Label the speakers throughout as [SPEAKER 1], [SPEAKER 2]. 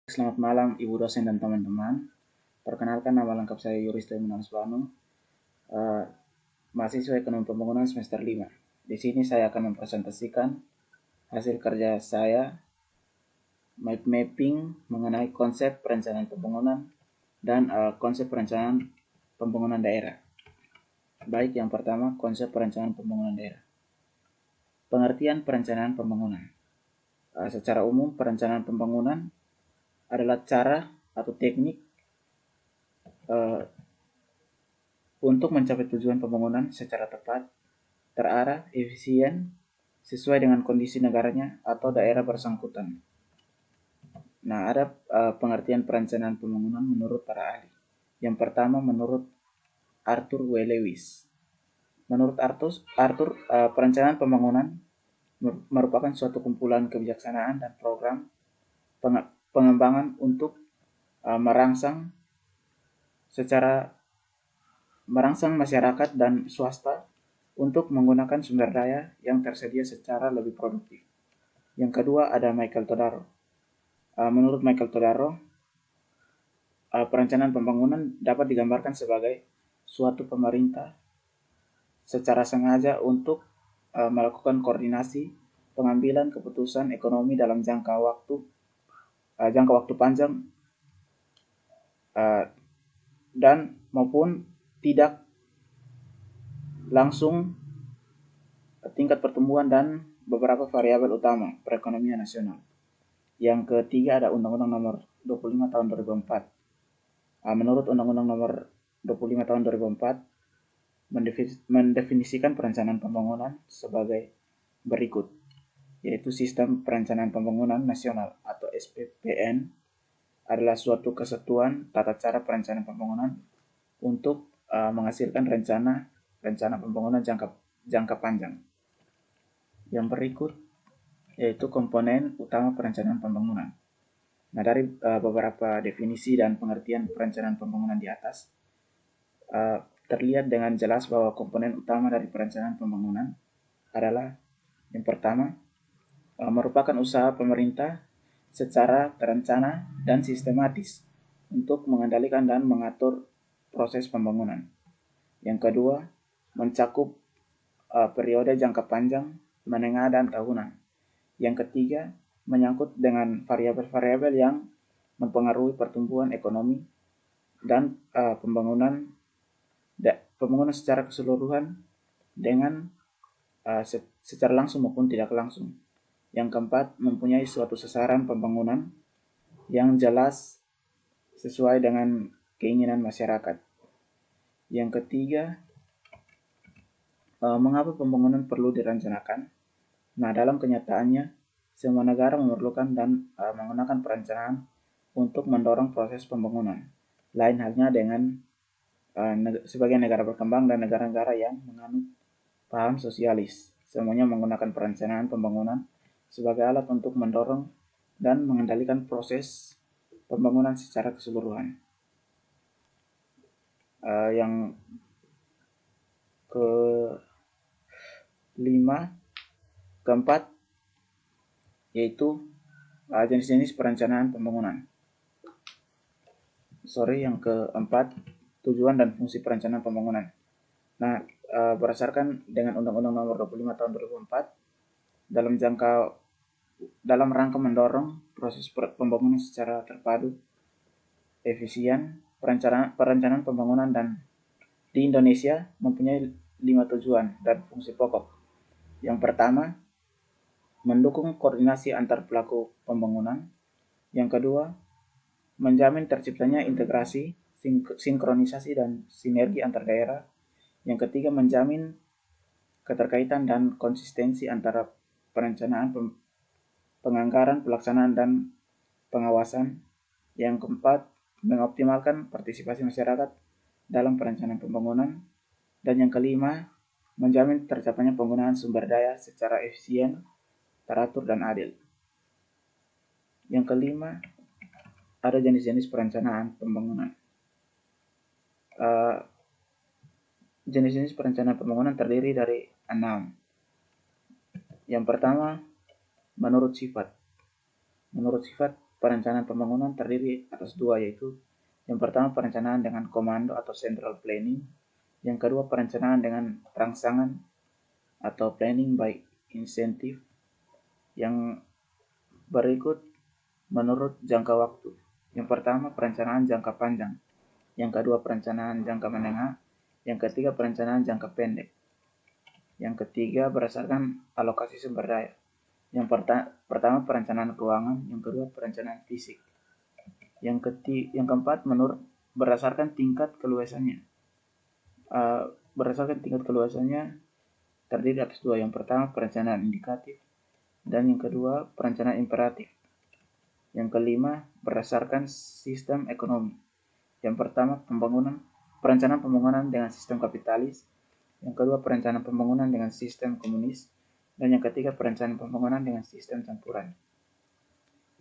[SPEAKER 1] Selamat malam Ibu dosen dan teman-teman. Perkenalkan, nama lengkap saya Yurista Munaswano, mahasiswa Ekonomi Pembangunan semester 5. Di sini saya akan mempresentasikan hasil kerja saya mind mapping mengenai konsep perencanaan pembangunan dan konsep perencanaan pembangunan daerah. Baik, yang pertama, konsep perencanaan pembangunan daerah. Pengertian perencanaan pembangunan. Secara umum, perencanaan pembangunan adalah cara atau teknik untuk mencapai tujuan pembangunan secara tepat, terarah, efisien, sesuai dengan kondisi negaranya atau daerah bersangkutan. Nah, ada pengertian perencanaan pembangunan menurut para ahli. Yang pertama, menurut Arthur W. Lewis. Menurut Arthur, perencanaan pembangunan merupakan suatu kumpulan kebijaksanaan dan program pengembangan untuk merangsang masyarakat dan swasta untuk menggunakan sumber daya yang tersedia secara lebih produktif. Yang kedua, ada Michael Todaro. Menurut Michael Todaro, perencanaan pembangunan dapat digambarkan sebagai suatu pemerintah secara sengaja untuk melakukan koordinasi pengambilan keputusan ekonomi dalam jangka waktu panjang dan maupun tidak langsung tingkat pertumbuhan dan beberapa variabel utama perekonomian nasional. Yang ketiga, ada Undang-Undang Nomor 25 Tahun 2004. Menurut Undang-Undang Nomor 25 Tahun 2004 mendefinisikan perencanaan pembangunan sebagai berikut, yaitu Sistem Perencanaan Pembangunan Nasional atau SPPN adalah suatu kesatuan tata cara perencanaan pembangunan untuk menghasilkan rencana pembangunan jangka panjang. Yang berikut yaitu komponen utama perencanaan pembangunan. Nah, dari beberapa definisi dan pengertian perencanaan pembangunan di atas, terlihat dengan jelas bahwa komponen utama dari perencanaan pembangunan adalah yang pertama, merupakan usaha pemerintah secara terencana dan sistematis untuk mengendalikan dan mengatur proses pembangunan. Yang kedua, mencakup periode jangka panjang, menengah, dan tahunan. Yang ketiga, menyangkut dengan variabel-variabel yang mempengaruhi pertumbuhan ekonomi dan pembangunan secara keseluruhan dengan secara langsung maupun tidak langsung. Yang keempat, mempunyai suatu sasaran pembangunan yang jelas sesuai dengan keinginan masyarakat. Yang ketiga, mengapa pembangunan perlu direncanakan? Nah, dalam kenyataannya, semua negara memerlukan dan menggunakan perencanaan untuk mendorong proses pembangunan. Lain halnya dengan sebagai negara berkembang dan negara-negara yang menganut paham sosialis. Semuanya menggunakan perencanaan pembangunan sebagai alat untuk mendorong dan mengendalikan proses pembangunan secara keseluruhan. Yang keempat yaitu jenis-jenis perencanaan pembangunan. Yang keempat, tujuan dan fungsi perencanaan pembangunan. Nah, berdasarkan dengan Undang-Undang Nomor 25 Tahun 2004, dalam rangka mendorong proses pembangunan secara terpadu, efisien, perencanaan pembangunan dan di Indonesia mempunyai 5 tujuan dan fungsi pokok. Yang pertama, mendukung koordinasi antar pelaku pembangunan. Yang kedua, menjamin terciptanya integrasi, sinkronisasi, dan sinergi antar daerah. Yang ketiga, menjamin keterkaitan dan konsistensi antara perencanaan, penganggaran, pelaksanaan, dan pengawasan. Yang keempat, mengoptimalkan partisipasi masyarakat dalam perencanaan pembangunan. Dan yang kelima, menjamin tercapainya penggunaan sumber daya secara efisien, teratur, dan adil. Yang kelima, ada jenis-jenis perencanaan pembangunan. Jenis-jenis perencanaan pembangunan terdiri dari 6. Yang pertama, menurut sifat. Menurut sifat, perencanaan pembangunan terdiri atas dua, yaitu yang pertama perencanaan dengan komando atau central planning, yang kedua perencanaan dengan rangsangan atau planning by incentive. Yang berikut menurut jangka waktu. Yang pertama perencanaan jangka panjang, yang kedua perencanaan jangka menengah, yang ketiga perencanaan jangka pendek, yang ketiga berdasarkan alokasi sumber daya. Yang pertama perencanaan keuangan, yang kedua perencanaan fisik. Yang keempat menurut berdasarkan tingkat keluasannya. Berdasarkan tingkat keluasannya terdiri atas dua. Yang pertama perencanaan indikatif dan yang kedua perencanaan imperatif. Yang kelima berdasarkan sistem ekonomi. Yang pertama perencanaan pembangunan dengan sistem kapitalis, yang kedua perencanaan pembangunan dengan sistem komunis, dan yang ketiga perencanaan pembangunan dengan sistem campuran.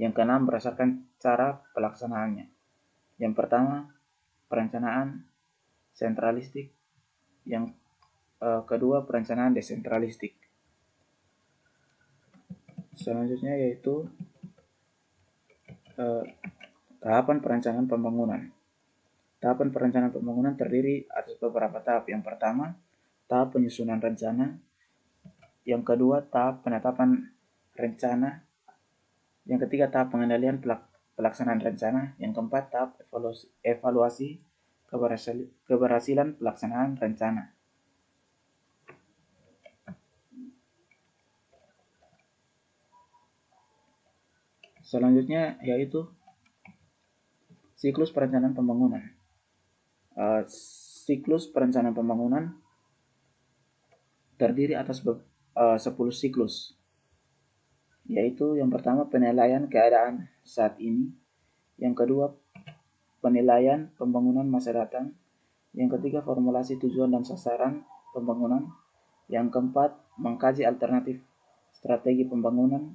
[SPEAKER 1] Yang keenam berdasarkan cara pelaksanaannya. Yang pertama perencanaan sentralistik, yang kedua perencanaan desentralistik. Selanjutnya yaitu tahapan perencanaan pembangunan. Tahapan perencanaan pembangunan terdiri atas beberapa tahap. Yang pertama, tahap penyusunan rencana. Yang kedua, tahap penetapan rencana. Yang ketiga, tahap pengendalian pelaksanaan rencana. Yang keempat, tahap evaluasi keberhasilan pelaksanaan rencana. Selanjutnya yaitu siklus perencanaan pembangunan. Siklus perencanaan pembangunan terdiri atas 10 siklus, yaitu yang pertama penilaian keadaan saat ini, yang kedua penilaian pembangunan masa datang, yang ketiga formulasi tujuan dan sasaran pembangunan, yang keempat mengkaji alternatif strategi pembangunan,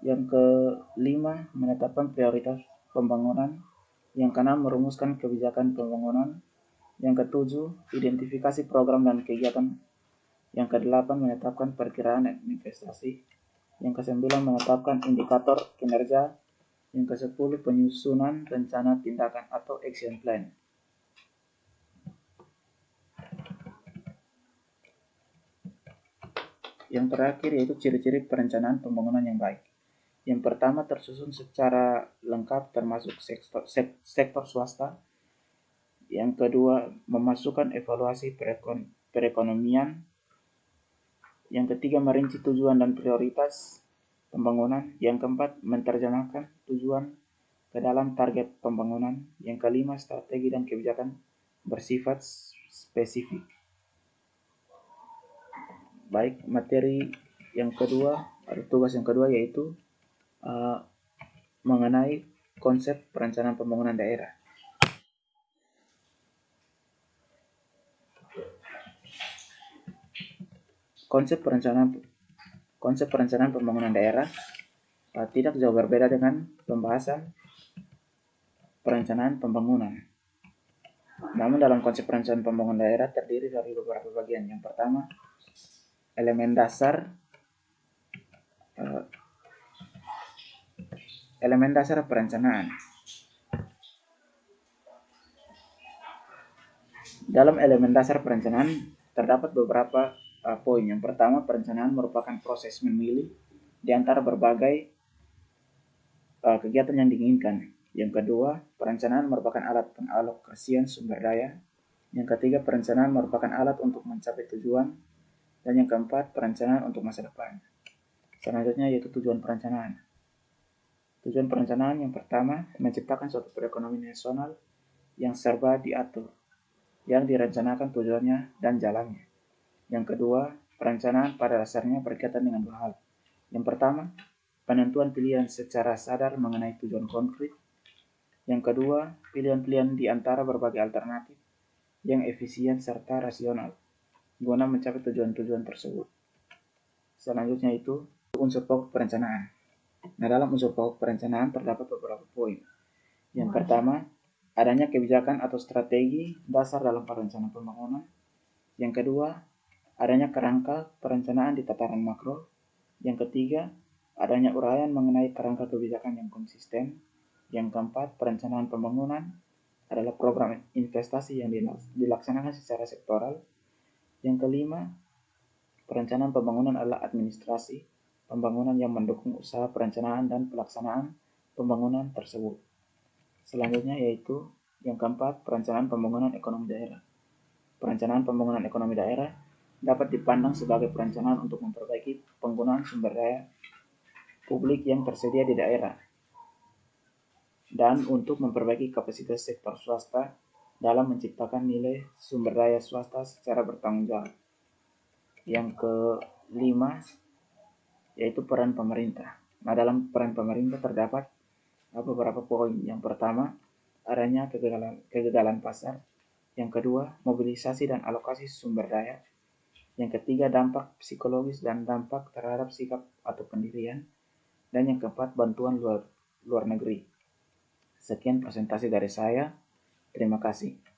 [SPEAKER 1] yang kelima menetapkan prioritas pembangunan, yang keenam merumuskan kebijakan pembangunan, yang ketujuh identifikasi program dan kegiatan, yang kedelapan menetapkan perkiraan investasi, yang kesembilan menetapkan indikator kinerja, yang kesepuluh penyusunan rencana tindakan atau action plan. Yang terakhir yaitu ciri-ciri perencanaan pembangunan yang baik. Yang pertama tersusun secara lengkap termasuk sektor swasta. Yang kedua memasukkan evaluasi perekonomian. Yang ketiga merinci tujuan dan prioritas pembangunan. Yang keempat menerjemahkan tujuan ke dalam target pembangunan. Yang kelima strategi dan kebijakan bersifat spesifik. Baik, materi yang kedua atau tugas yang kedua yaitu mengenai konsep perencanaan pembangunan daerah. Konsep perencanaan pembangunan daerah tidak jauh berbeda dengan pembahasan perencanaan pembangunan. Namun dalam konsep perencanaan pembangunan daerah terdiri dari beberapa bagian. Yang pertama, elemen dasar perencanaan. Dalam elemen dasar perencanaan terdapat beberapa poin. Yang pertama, perencanaan merupakan proses memilih di antara berbagai kegiatan yang diinginkan. Yang kedua, perencanaan merupakan alat pengalokasian sumber daya. Yang ketiga, perencanaan merupakan alat untuk mencapai tujuan. Dan yang keempat, perencanaan untuk masa depan. Selanjutnya yaitu tujuan perencanaan. Tujuan perencanaan yang pertama, menciptakan suatu perekonomian nasional yang serba diatur, yang direncanakan tujuannya dan jalannya. Yang kedua, perencanaan pada dasarnya berkaitan dengan dua hal. Yang pertama, penentuan pilihan secara sadar mengenai tujuan konkret. Yang kedua, pilihan-pilihan di antara berbagai alternatif yang efisien serta rasional guna mencapai tujuan-tujuan tersebut. Selanjutnya itu unsur pokok perencanaan. Nah, dalam unsur pokok perencanaan terdapat beberapa poin. Yang pertama, adanya kebijakan atau strategi dasar dalam perencanaan pembangunan. Yang kedua, adanya kerangka perencanaan di tataran makro. Yang ketiga, Adanya uraian mengenai kerangka kebijakan yang konsisten. Yang keempat, perencanaan pembangunan adalah program investasi yang dilaksanakan secara sektoral. Yang kelima, perencanaan pembangunan adalah administrasi pembangunan yang mendukung usaha perencanaan dan pelaksanaan pembangunan tersebut. Selanjutnya yaitu yang keempat, perencanaan pembangunan ekonomi daerah. Perencanaan pembangunan ekonomi daerah dapat dipandang sebagai perencanaan untuk memperbaiki penggunaan sumber daya publik yang tersedia di daerah dan untuk memperbaiki kapasitas sektor swasta dalam menciptakan nilai sumber daya swasta secara bertanggung jawab. Yang kelima yaitu peran pemerintah. Nah, dalam peran pemerintah terdapat beberapa poin. Yang pertama, adanya kegagalan pasar. Yang kedua, mobilisasi dan alokasi sumber daya. Yang ketiga, dampak psikologis dan dampak terhadap sikap atau pendirian. Dan yang keempat, bantuan luar negeri. Sekian presentasi dari saya. Terima kasih.